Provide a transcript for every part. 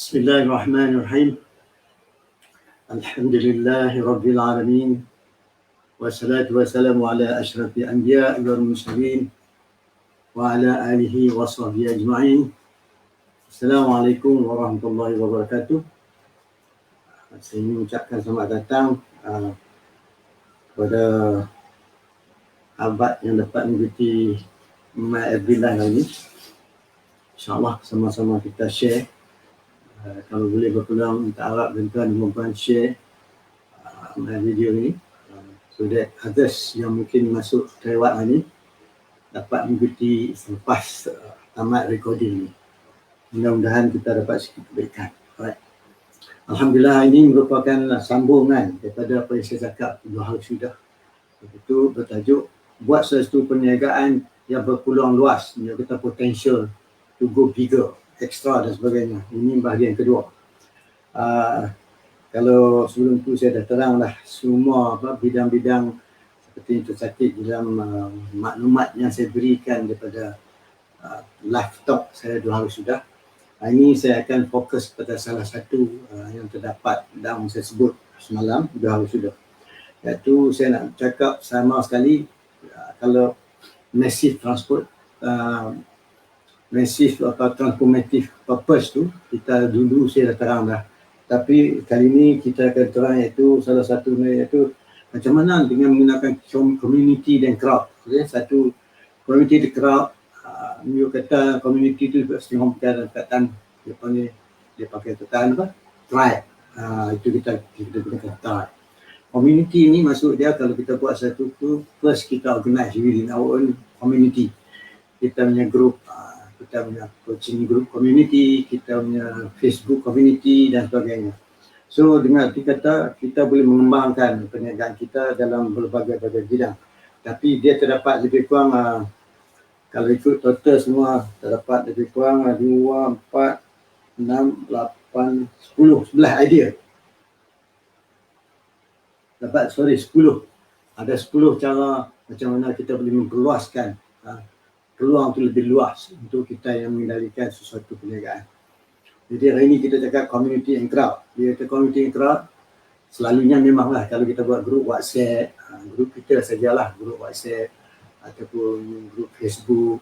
Bismillahirrahmanirrahim. Alhamdulillahi Rabbil Alamin. Wassalatu wassalamu ala ashrafil anbiya wal mursalin wa ala alihi wa sahbihi ajma'in. Assalamualaikum warahmatullahi wabarakatuh. Saya ingin mengucapkan selamat datang kepada abad yang dapat mengikuti Ma'abillah ini. InsyaAllah sama-sama kita share. Kalau boleh berpeluang minta harap tuan-tuan dan puan share video ini so that others yang mungkin masuk terlewat ini dapat mengikuti selepas tamat recording ini. Mudah-mudahan kita dapat sedikit kebaikan. Alright. Alhamdulillah, ini merupakan sambungan daripada apa yang saya cakap 2 hari sudah, iaitu bertajuk buat sesuatu perniagaan yang berpeluang luas, yang kita potential to go bigger, extra dan sebagainya. Ini bahagian kedua. Kalau sebelum tu saya dah teranglah semua bidang-bidang seperti yang tersakit dalam maklumat yang saya berikan daripada live talk saya 2 hari sudah. Ini saya akan fokus pada salah satu yang terdapat dalam saya sebut semalam 2 hari sudah, iaitu saya nak cakap sama sekali kalau massive transport massive atau transformative purpose tu kita dulu saya dah terang dah, tapi kali ni kita akan terang iaitu salah satunya iaitu macam mana dengan menggunakan community dan crowd. Okay? Satu community dan crowd, you kata community tu setengah perkataan dia pakai perkataan apa? Tribe. Itu kita gunakan tribe. Community ni maksud dia kalau kita buat satu tu, first kita organize within our own community. Kita punya group, kita punya coaching group community, kita punya Facebook community dan sebagainya. So dengan arti kata kita boleh mengembangkan perniagaan kita dalam berbagai-bagai bidang. Tapi dia terdapat lebih kurang kalau ikut total semua terdapat lebih kurang 2, 4, 6, 8, 10, 11 idea. Dapat 10. Ada 10 cara macam mana kita boleh memperluaskan peluang tu lebih luas untuk kita yang mengendalikan sesuatu perniagaan. Jadi hari ini kita cakap community and crowd. Dia kata community and crowd, selalunya memanglah kalau kita buat grup WhatsApp, grup kita sajalah, grup WhatsApp ataupun grup Facebook,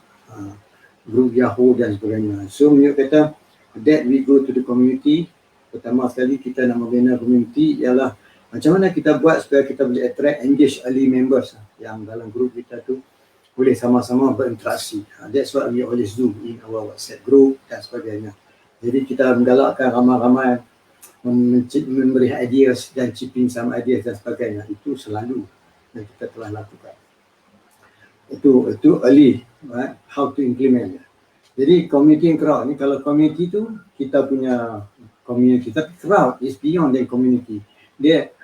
grup Yahoo dan sebagainya. So dia kata that we go to the community. Pertama sekali kita nak membina community ialah macam mana kita buat supaya kita boleh attract, engage early members yang dalam grup kita tu boleh sama-sama berinteraksi. That's what we always do in our WhatsApp group dan sebagainya. Jadi kita menggalakkan ramai-ramai memberi ideas dan chipping sama ideas dan sebagainya. Itu selalu yang kita telah lakukan. Itu early, right? How to implement. Jadi community and crowd ni, kalau community tu kita punya community, tapi crowd is beyond the community. Dia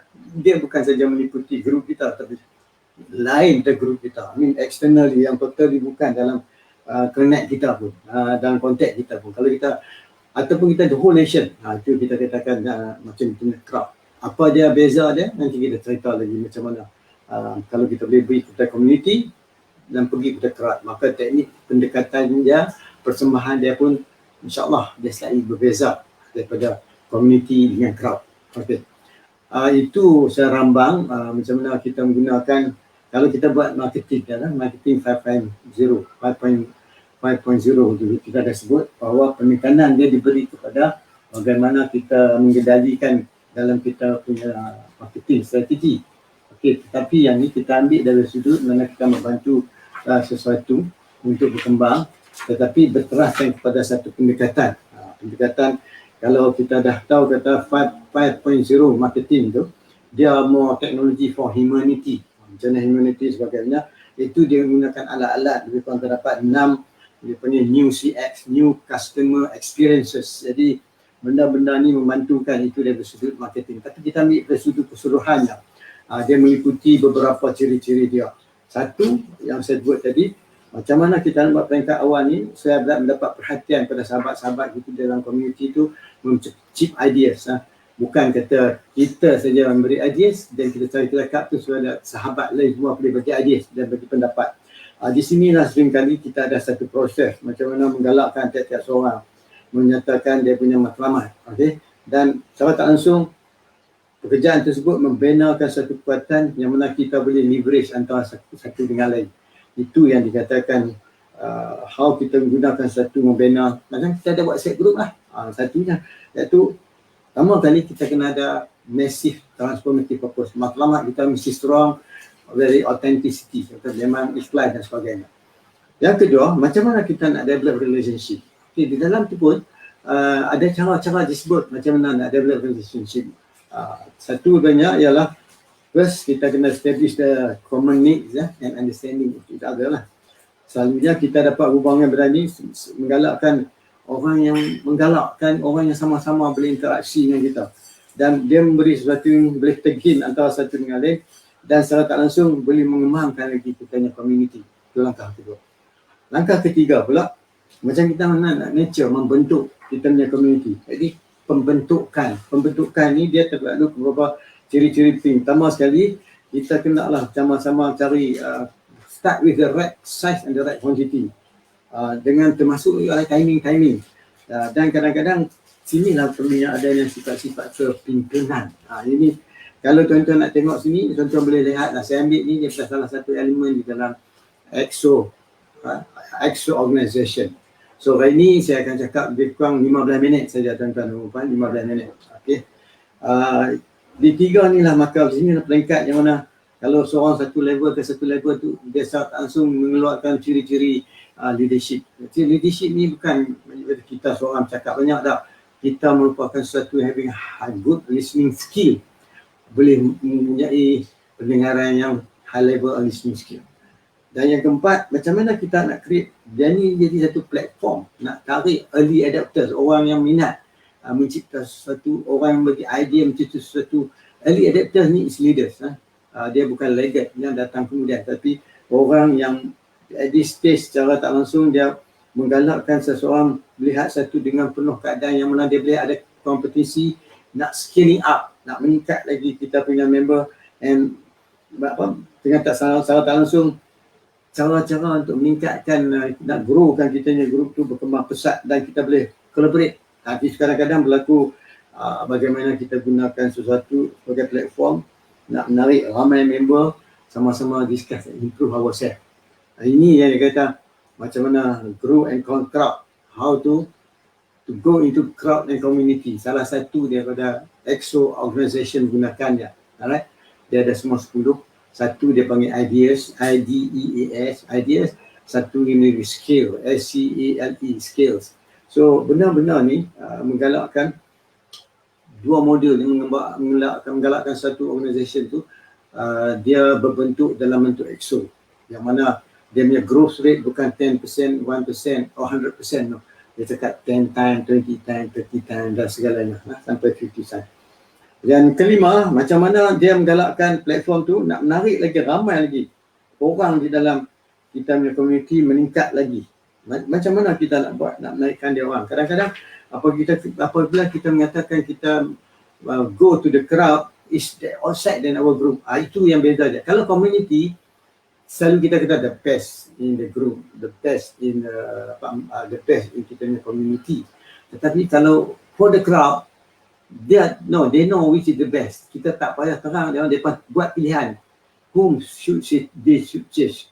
bukan saja meliputi grup kita, tapi lain dari grup kita. I mean externally yang totally bukan dalam connect kita pun, dalam kontak kita pun. Kalau kita ataupun kita the whole nation, itu kita katakan macam crowd. Apa dia beza dia nanti kita cerita lagi macam mana. Kalau kita boleh beri kepada community dan pergi kepada crowd, maka teknik pendekatan dia, persembahan dia pun insyaAllah dia selalu berbeza daripada community dengan crowd. Okay. Itu saya rambang macam mana kita menggunakan kalau kita buat marketing, marketing 5.0 dulu kita dah sebut bahawa penekanan dia diberi kepada bagaimana kita mengendalikan dalam kita punya marketing strategi. Okey, tetapi yang ni kita ambil dari sudut mana kita membantu sesuatu untuk berkembang, tetapi berteraskan kepada satu pendekatan. Pendekatan kalau kita dah tahu kata 5.0 marketing tu, dia more technology for humanity. Macam humanity sebagainya, itu dia menggunakan alat-alat lebih kurang terdapat 6 dia punya new CX, new customer experiences. Jadi benda-benda ni membantukan itu dari sudut marketing. Tapi kita ambil dari sudut keseluruhannya. Dia meliputi beberapa ciri-ciri dia. Satu yang saya buat tadi, macam mana kita nak buat peringkat awal ni, saya mendapat perhatian pada sahabat-sahabat kita dalam community tu chip ideas. Bukan kata kita saja memberi ideas dan kita cari kelakar tu supaya sahabat lain semua boleh bagi ideas dan bagi pendapat. Di sinilah seringkali kita ada satu proses macam mana menggalakkan tiap-tiap seorang menyatakan dia punya matlamat. Okey, dan secara tak langsung pekerjaan tersebut membenakan satu kekuatan yang mana kita boleh leverage antara satu dengan lain. Itu yang dikatakan how kita menggunakan satu membina. Macam kita ada WhatsApp group lah, satunya iaitu pertama kali kita kena ada massive transformative purpose. Matlamat kita mesti strong, very authenticity, memang ikhlas dan sebagainya. Yang kedua, macam mana kita nak develop relationship. Okay, di dalam tu pun ada cara-cara disebut macam mana nak develop relationship. Satu banyak ialah first kita kena establish the common needs and understanding of each other lah. Selalunya kita dapat hubungan berani menggalakkan orang yang sama-sama boleh interaksi dengan kita, dan dia memberi sesuatu yang boleh tergain antara satu dengan lain, dan secara tak langsung boleh mengembangkan lagi kita punya community. Itu langkah kedua. Langkah ketiga pula, macam kita nak nature membentuk kita punya community. Jadi pembentukan ni dia terlalu beberapa ciri-ciri penting. Pertama sekali, kita kena lah sama-sama cari start with the right size and the right quantity. Dengan termasuk timing. Dan kadang-kadang sinilah perlunya adanya sifat-sifat kepimpinan. Ini kalau tuan-tuan nak tengok sini, tuan-tuan boleh lihat lah, saya ambil ni dia salah satu elemen di dalam EXO organization. So hari ni saya akan cakap lebih kurang 15 minit saja tuan-tuan, 15 minit. Okey. Di tiga ni lah, maka di sini lah peringkat yang mana kalau seorang satu level ke satu level tu dia langsung mengeluarkan ciri-ciri leadership. Leadership ni bukan kita seorang cakap banyak tak. Kita merupakan sesuatu having a good listening skill. Boleh mempunyai pendengaran yang high level listening skill. Dan yang keempat, macam mana kita nak create dia ni jadi satu platform nak tarik early adopters, orang yang minat mencipta sesuatu, orang yang bagi idea mencipta sesuatu. Early adopters ni is leaders. Dia bukan laggard yang datang kemudian, tapi orang yang at this stage secara tak langsung dia menggalakkan seseorang melihat satu dengan penuh keadaan yang mana dia boleh ada kompetisi nak scaling up, nak meningkat lagi kita punya member, and dengan secara tak langsung cara-cara untuk meningkatkan, nak growkan kita punya group tu berkembang pesat dan kita boleh collaborate. Tapi kadang-kadang berlaku bagaimana kita gunakan sesuatu sebagai platform nak menarik ramai member sama-sama discuss and improve ourselves. Ini yang dia kata macam mana grow and crowd, how to go into crowd and community. Salah satu daripada EXO organization gunakannya. Alright, dia ada semua 10. Satu dia panggil ideas, ideas. Satu ini scale, SCALE, skills. So benar-benar ni menggalakkan dua model yang menggalakkan satu organisasi tu, dia berbentuk dalam bentuk EXO, yang mana dia punya growth rate bukan 10%, 1% or 100%, no. Dia cakap 10 times, 20 times, 30 times dan segalanya, sampai 50 times. Dan kelima, macam mana dia menggalakkan platform tu nak menarik lagi ramai lagi orang di dalam kita punya community meningkat lagi. Macam mana kita nak buat nak menaikkan dia orang? Kadang-kadang apabila kita mengatakan kita go to the crowd is outside than our group. Itu yang beza dia. Kalau community, selalu kita kata the best in the group, the best in kita punya community. Tetapi kalau for the crowd, they know which is the best. Kita tak payah terang dia buat pilihan. Whom should they choose?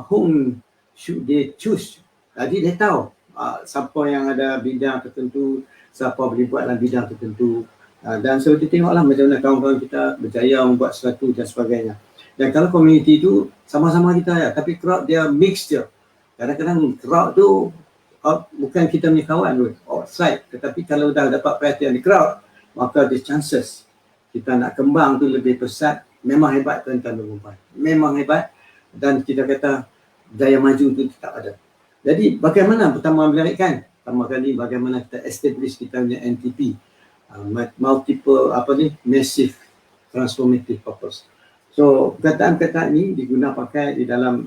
Whom should they choose? Jadi dia tahu siapa yang ada bidang tertentu, siapa boleh buat dalam bidang tertentu. Dan so kita tengoklah macam mana kawan-kawan kita berjaya membuat sesuatu dan sebagainya. Dan kalau community tu sama-sama kita ya, tapi crowd dia mixture. Kadang-kadang crowd tu bukan kita punya kawan tu, outside. Tetapi kalau dah dapat perhatian di crowd, maka the chances kita nak kembang tu lebih pesat. Memang hebat tuan-tuan dan puan-puan. Memang hebat, dan kita kata daya maju tu tetap ada. Jadi bagaimana pertama menarikkan? Pertama kali bagaimana kita establish kita punya NTP, multiple massive transformative purpose. So perkataan-perkataan ni diguna pakai di dalam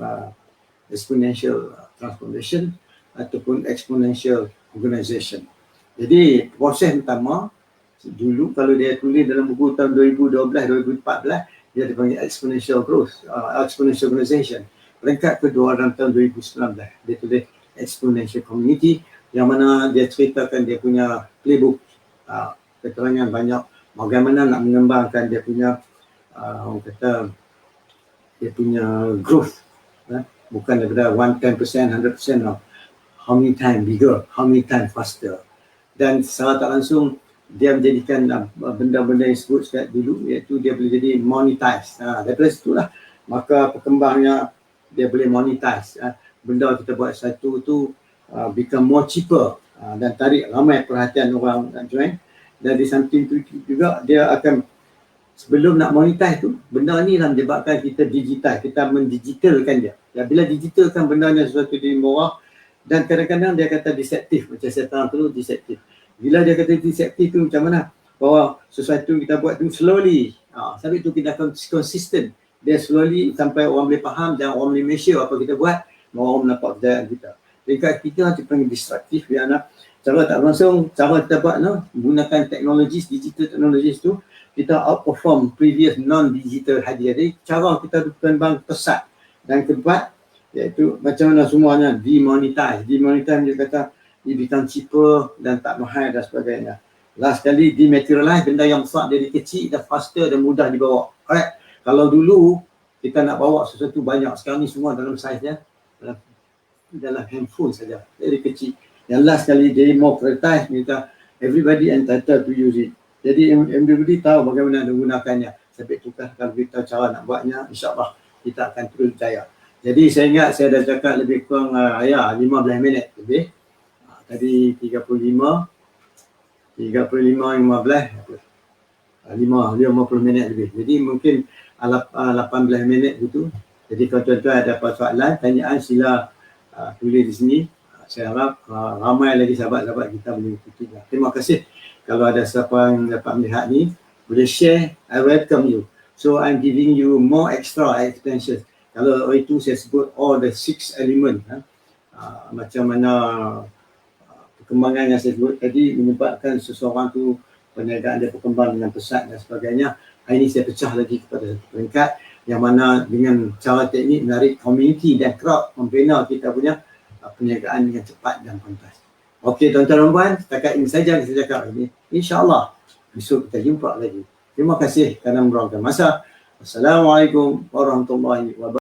exponential transformation ataupun exponential organization. Jadi proses pertama dulu kalau dia tulis dalam buku tahun 2012, 2014, dia dipanggil exponential growth, exponential organization. Peringkat kedua dalam tahun 2019, dia tulis exponential community. yang mana dia ceritakan dia punya playbook, keterangan banyak bagaimana nak mengembangkan dia punya orang kata dia punya growth, bukan daripada 10%, 100%, no. How many time bigger, how many time faster. Dan secara tak langsung dia menjadikan benda-benda yang sebut dulu, iaitu dia boleh jadi monetize. Daripada situlah maka perkembangannya dia boleh monetize. Benda kita buat satu tu become more cheaper dan tarik ramai perhatian orang nak join. Dan di samping tu juga dia akan, sebelum nak monetize tu, benda ni lah menyebabkan kita digital, kita mendigitalkan dia. Ya, bila digitalkan bendanya sesuatu di bawah, dan kadang-kadang dia kata deceptive, macam saya terang dulu, deceptive. Bila dia kata deceptive tu macam mana? Bahawa sesuatu kita buat tu slowly, sampai tu kita akan consistent. Dia slowly sampai orang boleh faham dan orang boleh measure apa kita buat, orang nampak kejayaan kita. Dekat kita nanti panggil destructive, kerana cara tak langsung, cara kita buat menggunakan teknologi, digital technologies tu, kita outperform previous non-digital hadiah. Jadi cara kita berkembang pesat dan kebat, iaitu macam mana semuanya demonetize. Demonetize dia kata dia become cheaper dan tak mahal dan sebagainya. Last kali dematerialize, benda yang besar jadi kecil dan faster dan mudah dibawa. Alright. Kalau dulu kita nak bawa sesuatu banyak, sekarang ni semua dalam saiz dia, dalam handphone saja, jadi kecil. Yang last kali democratize, kita everybody entitled to use it. Jadi everybody tahu bagaimana menggunakannya. Sampai tukar kalau kita cara nak buatnya, insyaAllah kita akan terus jaya. Jadi saya ingat saya dah cakap lebih kurang 15 minit lebih. Tadi 35, 50 minit lebih. Jadi mungkin 18 minit gitu. Jadi kalau tuan-tuan ada apa soalan, tanyaan, sila tulis di sini. Saya harap ramai lagi sahabat-sahabat kita boleh ikuti. Terima kasih. Kalau ada siapa yang dapat melihat ni, boleh share, I welcome you. So I'm giving you more extra extensions. Kalau itu saya sebut all the 6 element, macam mana perkembangan yang saya sebut tadi menyebabkan seseorang tu perniagaan dia berkembang dengan pesat dan sebagainya. Hari ini saya pecah lagi kepada satu peringkat yang mana dengan cara teknik menarik community dan crowd membina kita punya perniagaan dengan cepat dan pantas. Okey tuan-tuan dan puan, setakat ini saja yang saya cakap ini. InsyaAllah besok kita jumpa lagi. Terima kasih kerana meluangkan masa. Assalamualaikum warahmatullahi wabarakatuh.